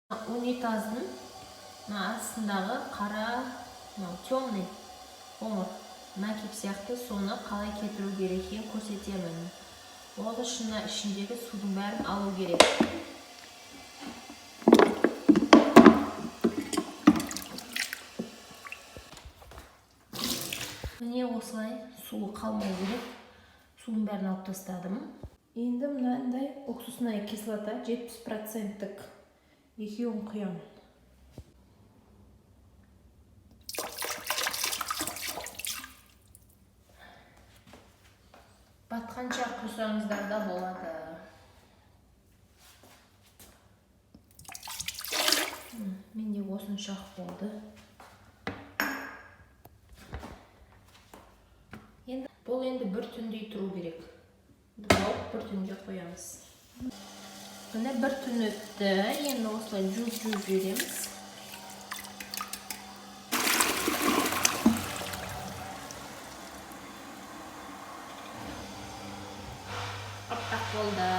Унитаздың астындағы қара, темный қоңыр накип сияқты соны қалай кетіру керек екенін көрсетемін. Ол үшін ішіндегі судың бәрін алу керек. Міне осылай суы қалмау керек. Судың бәрін алып тастадым. Енді мынандай уксусная кислота 70%-тік екеуін құямын. Батқанша құйсаңыздар да болады. Менде осынша болды. Бұл енді бір түндей тұру керек. Бір түнге қоямыз. Міне бір түн өтті. Енді осылай жуып береміз. Аппақ болды.